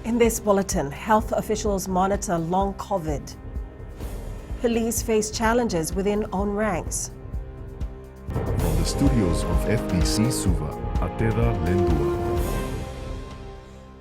In this bulletin, health officials monitor long COVID. Police face challenges within own ranks. From the studios of FBC Suva, Ateda Lendua.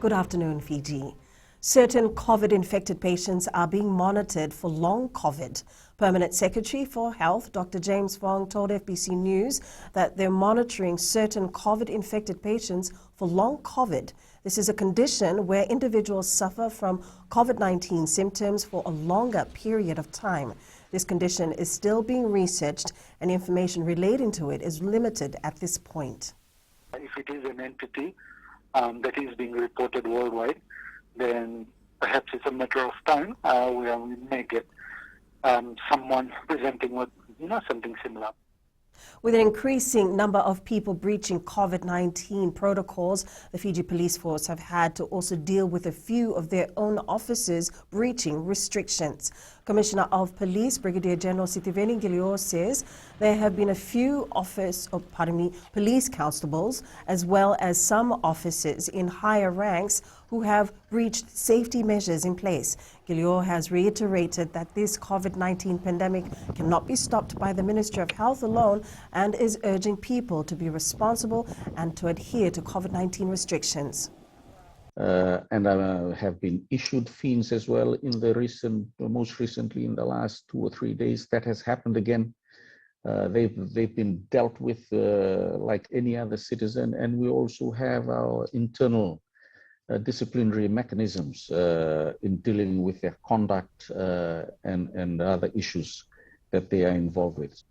Good afternoon, Fiji. Certain COVID-infected patients are being monitored for long COVID. Permanent Secretary for Health, Dr. James Fong, told FBC News that they're monitoring certain COVID-infected patients for long COVID. This is a condition where individuals suffer from COVID-19 symptoms for a longer period of time. This condition is still being researched and information relating to it is limited at this point. If it is an entity that is being reported worldwide, then perhaps it's a matter of time where we may get someone presenting with something similar. With an increasing number of people breaching COVID-19 protocols, the Fiji Police Force have had to also deal with a few of their own officers breaching restrictions. Commissioner of Police, Brigadier General Sitiveni Gilio, says there have been a few police constables as well as some officers in higher ranks who have breached safety measures in place. Gilio has reiterated that this COVID-19 pandemic cannot be stopped by the Ministry of Health alone and is urging people to be responsible and to adhere to COVID-19 restrictions. And have been issued fines as well in the most recently in the last 2 or 3 days. That has happened again. They've been dealt with like any other citizen, and we also have our internal disciplinary mechanisms in dealing with their conduct and other issues that they are involved with.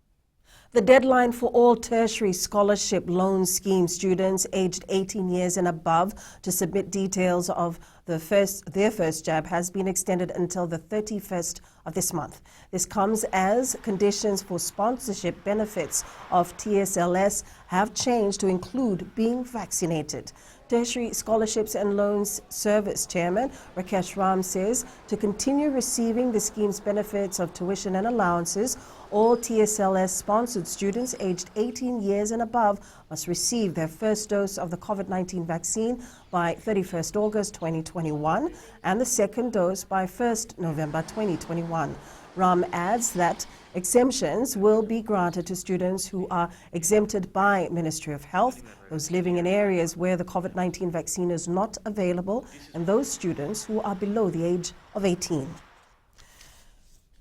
The deadline for all tertiary scholarship loan scheme students aged 18 years and above to submit details of their first jab has been extended until the 31st of this month. This comes as conditions for sponsorship benefits of TSLS have changed to include being vaccinated. Tertiary Scholarships and Loans Service Chairman Rakesh Ram says to continue receiving the scheme's benefits of tuition and allowances, all TSLS-sponsored students aged 18 years and above must receive their first dose of the COVID-19 vaccine by 31st August 2021 and the second dose by 1st November 2021. Ram adds that exemptions will be granted to students who are exempted by Ministry of Health, those living in areas where the COVID-19 vaccine is not available, and those students who are below the age of 18.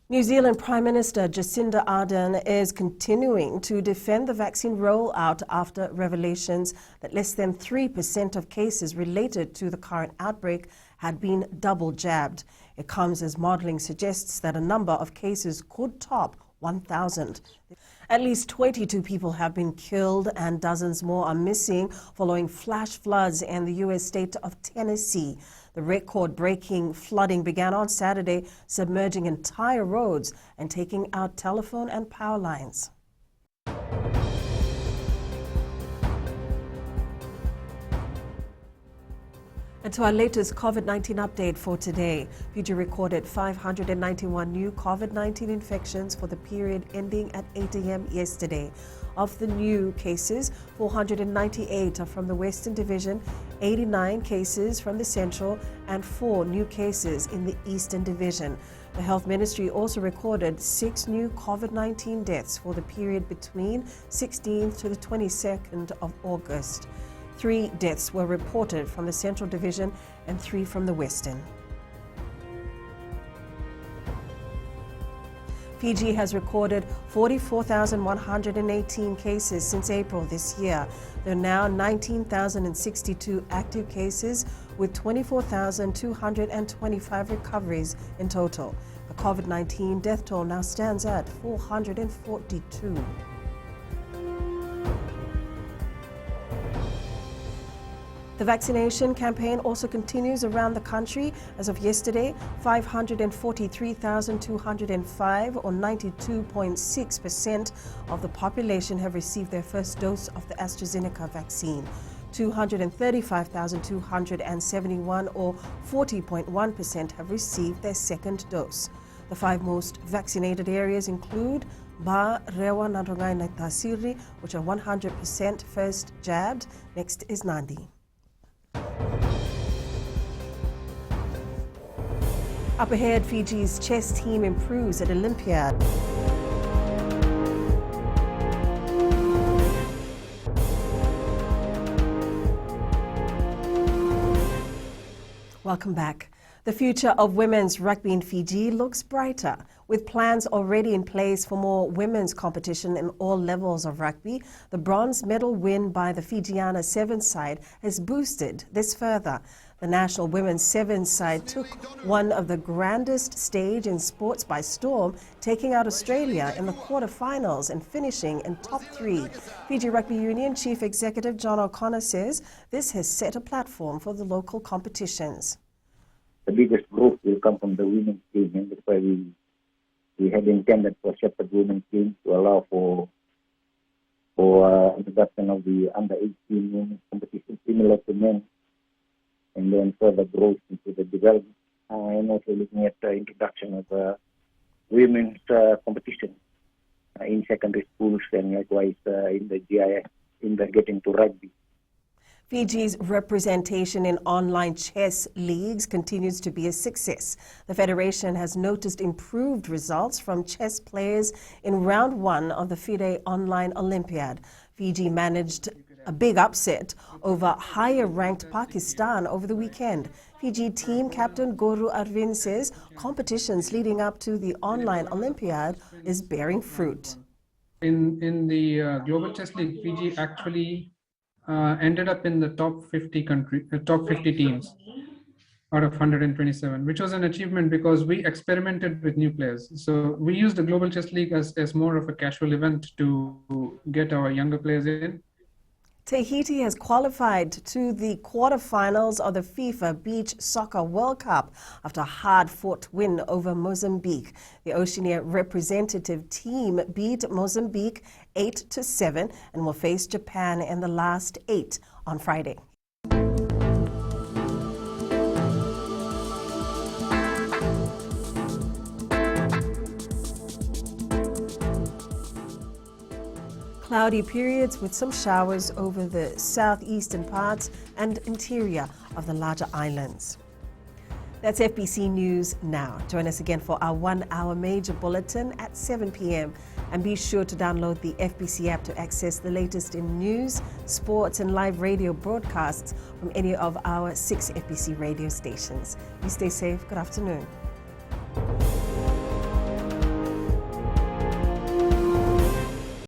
New Zealand Prime Minister Jacinda Ardern is continuing to defend the vaccine rollout after revelations that less than 3% of cases related to the current outbreak had been double jabbed. It comes as modelling suggests that a number of cases could top 1,000. At least 22 people have been killed and dozens more are missing following flash floods in the U.S. state of Tennessee. The record-breaking flooding began on Saturday, submerging entire roads and taking out telephone and power lines. And to our latest COVID-19 update for today, Fiji recorded 591 new COVID-19 infections for the period ending at 8 a.m. yesterday. Of the new cases, 498 are from the Western Division, 89 cases from the Central, and 4 new cases in the Eastern Division. The Health Ministry also recorded 6 new COVID-19 deaths for the period between 16th to the 22nd of August. 3 deaths were reported from the Central Division and 3 from the Western. Fiji has recorded 44,118 cases since April this year. There are now 19,062 active cases with 24,225 recoveries in total. The COVID-19 death toll now stands at 442. The vaccination campaign also continues around the country. As of yesterday, 543,205 or 92.6% of the population have received their first dose of the AstraZeneca vaccine. 235,271 or 40.1% have received their second dose. The 5 most vaccinated areas include Ba, Rewa, Nadrongai, and Tasiri, which are 100% first jabbed. Next is Nandi. Up ahead, Fiji's chess team improves at Olympiad. Welcome back. The future of women's rugby in Fiji looks brighter. With plans already in place for more women's competition in all levels of rugby, the bronze medal win by the Fijiana Sevens side has boosted this further. The national women's sevens side took one of the grandest stage in sports by storm, taking out Australia in the quarterfinals and finishing in top 3. Fiji Rugby Union Chief Executive John O'Connor says this has set a platform for the local competitions. The biggest growth will come from the women's team, and that's why we had intended for separate women's team to allow for introduction of the under-18 women's competition similar to men, and then further growth into the development, and also looking at the introduction of women's competition in secondary schools and likewise in the GIS, in the getting to rugby. Fiji's representation in online chess leagues continues to be a success. The Federation has noticed improved results from chess players in round 1 of the FIDE Online Olympiad. Fiji managed a big upset over higher-ranked Pakistan over the weekend. Fiji team captain Guru Arvind says competitions leading up to the online Olympiad is bearing fruit. In the Global Chess League, Fiji actually ended up in the top 50 teams out of 127, which was an achievement because we experimented with new players. So we used the Global Chess League as more of a casual event to get our younger players in. Tahiti has qualified to the quarterfinals of the FIFA Beach Soccer World Cup after a hard-fought win over Mozambique. The Oceania representative team beat Mozambique 8-7 and will face Japan in the last 8 on Friday. Cloudy periods with some showers over the southeastern parts and interior of the larger islands. That's FBC News Now. Join us again for our 1-hour major bulletin at 7 p.m. And be sure to download the FBC app to access the latest in news, sports and live radio broadcasts from any of our 6 FBC radio stations. You stay safe. Good afternoon.